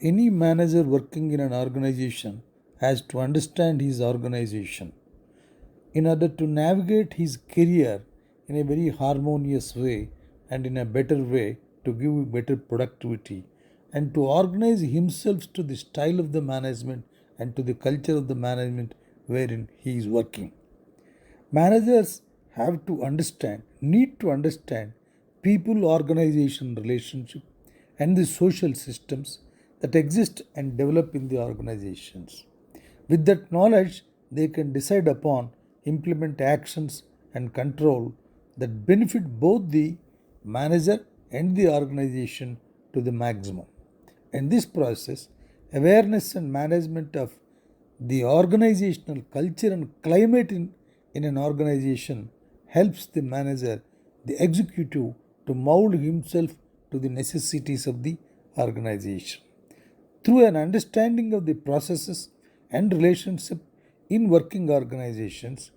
Any manager working in an organization has to understand his organization in order to navigate his career in a very harmonious way and in a better way to give better productivity and to organize himself to the style of the management and to the culture of the management wherein he is working. Managers need to understand people organization relationship and the social systems that exist and develop in the organizations. With that knowledge, they can decide upon, implement actions and control that benefit both the manager and the organization to the maximum. In this process, awareness and management of the organizational culture and climate in an organization helps the manager, the executive, to mold himself to the necessities of the organization. Through an understanding of the processes and relationship in working organizations,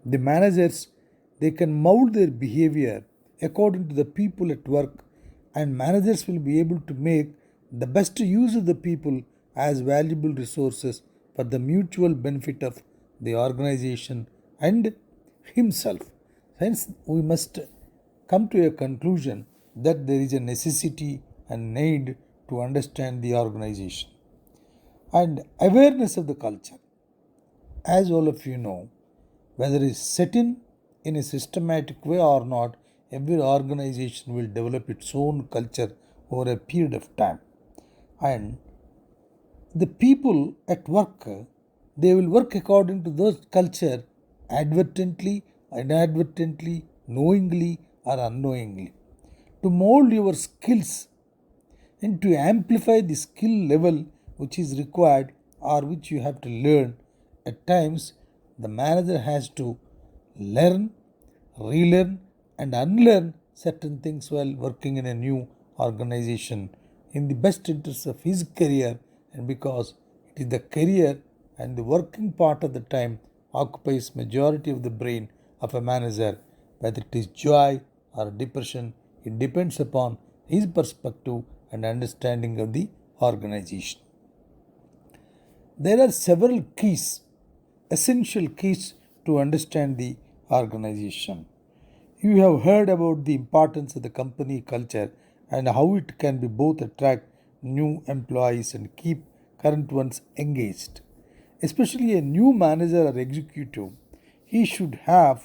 the managers they can mold their behavior according to the people at work, and managers will be able to make the best use of the people as valuable resources for the mutual benefit of the organization and himself. Hence, we must come to a conclusion that there is a necessity and need to understand the organization and awareness of the culture. As all of you know, whether it is set in a systematic way or not, every organization will develop its own culture over a period of time. And the people at work, they will work according to those culture advertently, inadvertently, knowingly or unknowingly to mold your skills and to amplify the skill level which is required or which you have to learn. At times the manager has to learn, relearn and unlearn certain things while working in a new organization in the best interest of his career, and because it is the career and the working part of the time occupies majority of the brain of a manager, whether it is joy or depression, it depends upon his perspective and understanding of the organization. There are several keys, essential keys to understand the organization. You have heard about the importance of the company culture and how it can be both attract new employees and keep current ones engaged. Especially a new manager or executive, he should have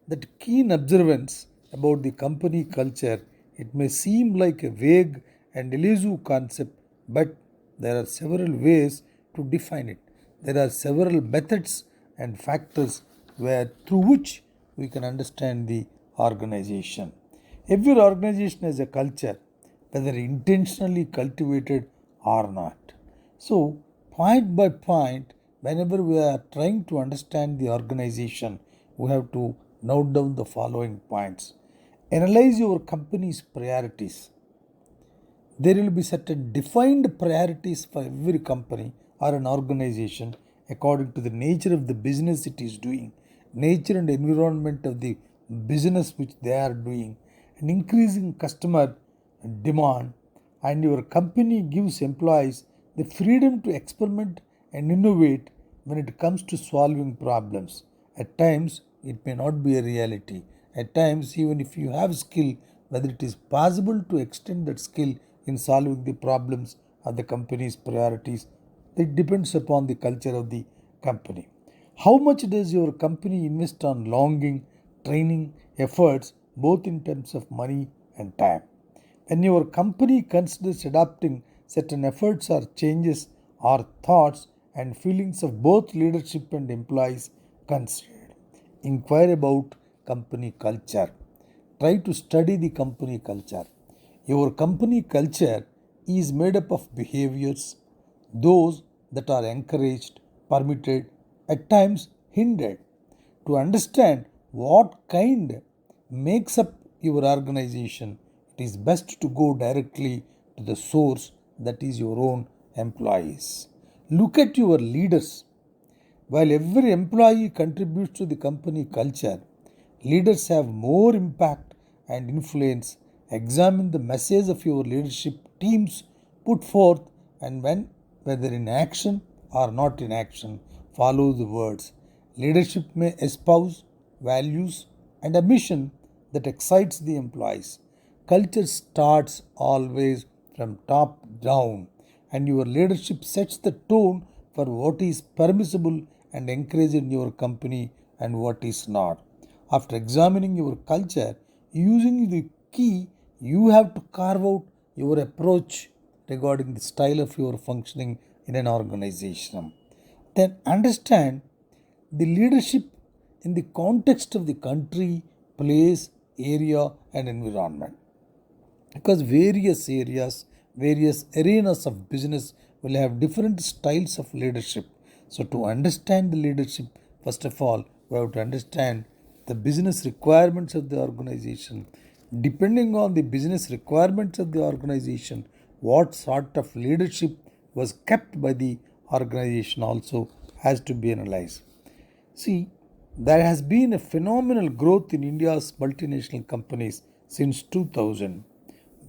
that keen observance about the company culture. It may seem like a vague and elusive concept, but there are several ways to define it. There are several methods and factors where through which we can understand the organization. Every organization has a culture, whether intentionally cultivated or not. So, point by point, whenever we are trying to understand the organization, we have to note down the following points. Analyze your company's priorities. There will be certain defined priorities for every company or an organization according to the nature of the business it is doing, nature and environment of the business which they are doing, and increasing customer demand. And your company gives employees the freedom to experiment and innovate when it comes to solving problems. At times, it may not be a reality. At times, even if you have skill, whether it is possible to extend that skill in solving the problems of the company's priorities, it depends upon the culture of the company. How much does your company invest on longing, training, efforts, both in terms of money and time? When your company considers adopting certain efforts or changes or thoughts and feelings of both leadership and employees considered. Inquire about company culture. Try to study the company culture. Your company culture is made up of behaviors, those that are encouraged, permitted, at times hindered. To understand what kind makes up your organization, it is best to go directly to the source, that is your own employees. Look at your leaders. While every employee contributes to the company culture, leaders have more impact and influence. Examine the message of your leadership teams put forth and when, whether in action or not in action, follow the words. Leadership may espouse values and a mission that excites the employees. Culture starts always from top down, and your leadership sets the tone for what is permissible and encouraged in your company and what is not. After examining your culture, using the key, you have to carve out your approach regarding the style of your functioning in an organization. Then understand the leadership in the context of the country, place, area, and environment, because various arenas of business will have different styles of leadership. So to understand the leadership, first of all we have to understand the business requirements of the organization. Depending on the business requirements of the organization, what sort of leadership was kept by the organization also has to be analyzed. See, there has been a phenomenal growth in India's multinational companies since 2000.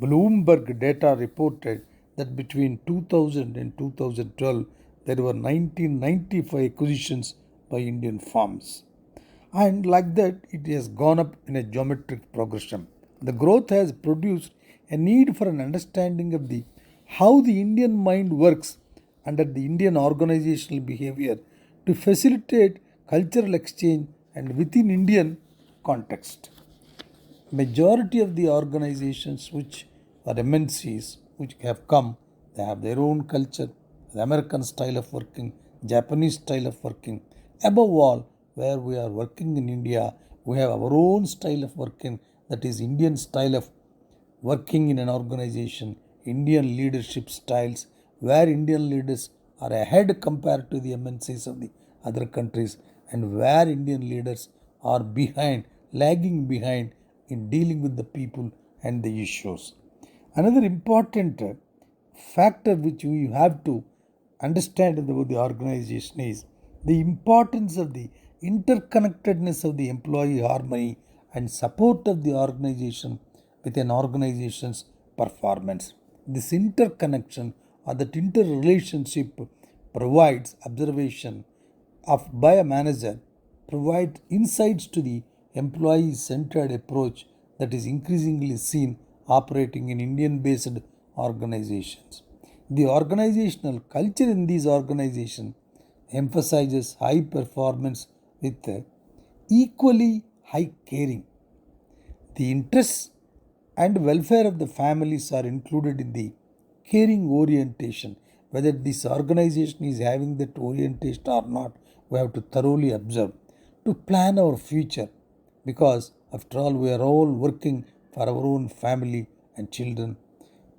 Bloomberg data reported that between 2000 and 2012, there were 1995 acquisitions by Indian firms. And like that, it has gone up in a geometric progression. The growth has produced a need for an understanding of the how the Indian mind works under the Indian organizational behavior to facilitate cultural exchange and within Indian context. Majority of the organizations which are MNCs which have come, they have their own culture, the American style of working, Japanese style of working. Above all, where we are working in India, we have our own style of working, that is Indian style of working in an organization, Indian leadership styles, where Indian leaders are ahead compared to the MNCs of the other countries, and where Indian leaders are behind, lagging behind in dealing with the people and the issues. Another important factor which we have to understand about the organization is the importance of the interconnectedness of the employee harmony and support of the organization with an organization's performance. This interconnection or that interrelationship provides observation of by a manager, provides insights to the employee centered approach that is increasingly seen operating in Indian based organizations. The organizational culture in these organizations emphasizes high performance with equally high caring. The interests and welfare of the families are included in the caring orientation. Whether this organization is having that orientation or not, we have to thoroughly observe to plan our future, because after all we are all working for our own family and children.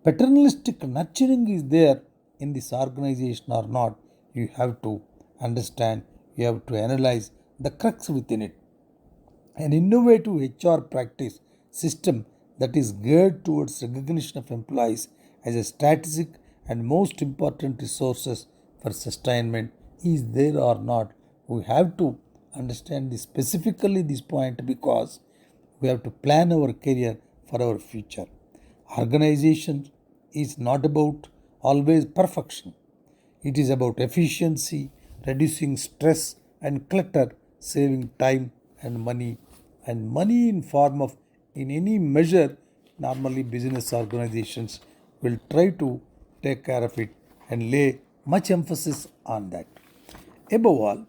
Paternalistic nurturing is there in this organization or not, you have to understand, you have to analyze the crux within it. An innovative HR practice system that is geared towards recognition of employees as a strategic and most important resources for sustainment is there or not. We have to understand this specifically this point, because we have to plan our career for our future. Organization is not about always perfection. It is about efficiency, reducing stress and clutter, saving time and money in form of in any measure. Normally business organizations will try to take care of it and lay much emphasis on that. Above all,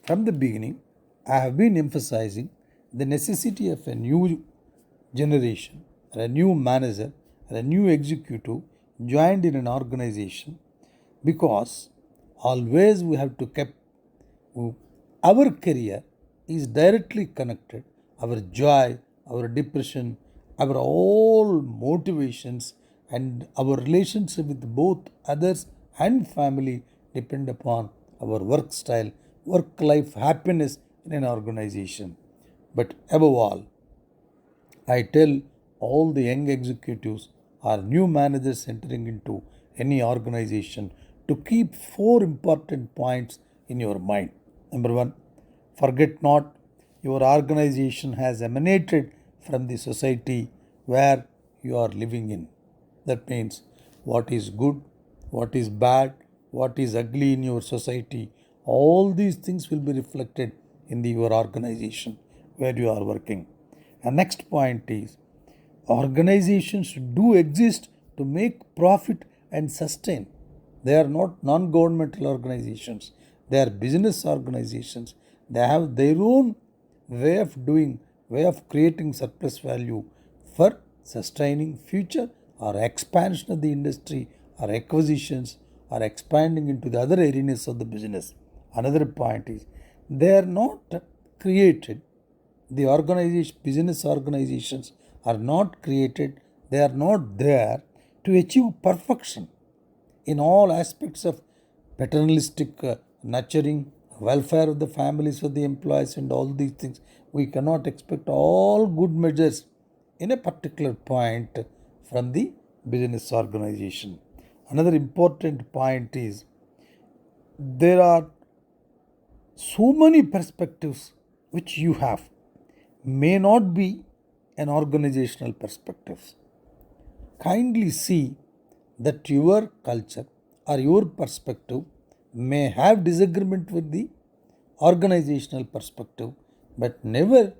from the beginning, I have been emphasizing the necessity of a new generation, or a new manager, or a new executive joined in an organization, because always we have to keep our career is directly connected. Our joy, our depression, our all motivations, and our relationship with both others and family depend upon our work style, work life happiness in an organization. But above all, I tell all the young executives or new managers entering into any organization to keep four important points in your mind. Number one, forget not your organization has emanated from the society where you are living in. That means what is good, what is bad, what is ugly in your society. All these things will be reflected in your organization where you are working. And next point is organizations do exist to make profit and sustain. They are not non governmental organizations, they are business organizations. They have their own way of doing, way of creating surplus value for sustaining future or expansion of the industry or acquisitions or expanding into the other areas of the business. Another point is they are not created, the organization, business organizations are not created, they are not there to achieve perfection in all aspects of paternalistic nurturing, welfare of the families of the employees, and all these things. We cannot expect all good measures in a particular point from the business organization. Another important point is there are so many perspectives which you have may not be an organizational perspective. Kindly see that your culture or your perspective may have disagreement with the organizational perspective, but never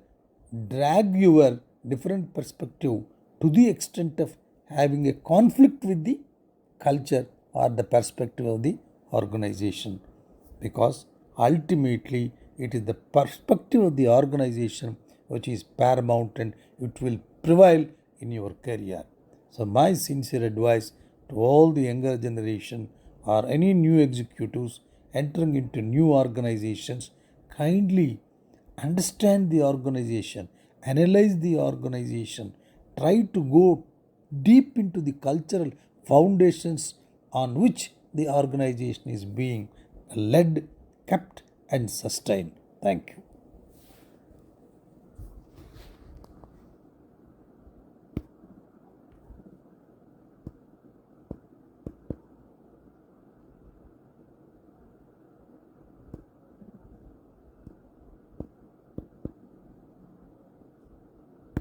drag your different perspective to the extent of having a conflict with the culture or the perspective of the organization, because ultimately it is the perspective of the organization which is paramount and it will prevail in your career. So, my sincere advice to all the younger generation or any new executives entering into new organizations, kindly understand the organization, analyze the organization, try to go deep into the cultural foundations on which the organization is being led, kept, and sustained. Thank you.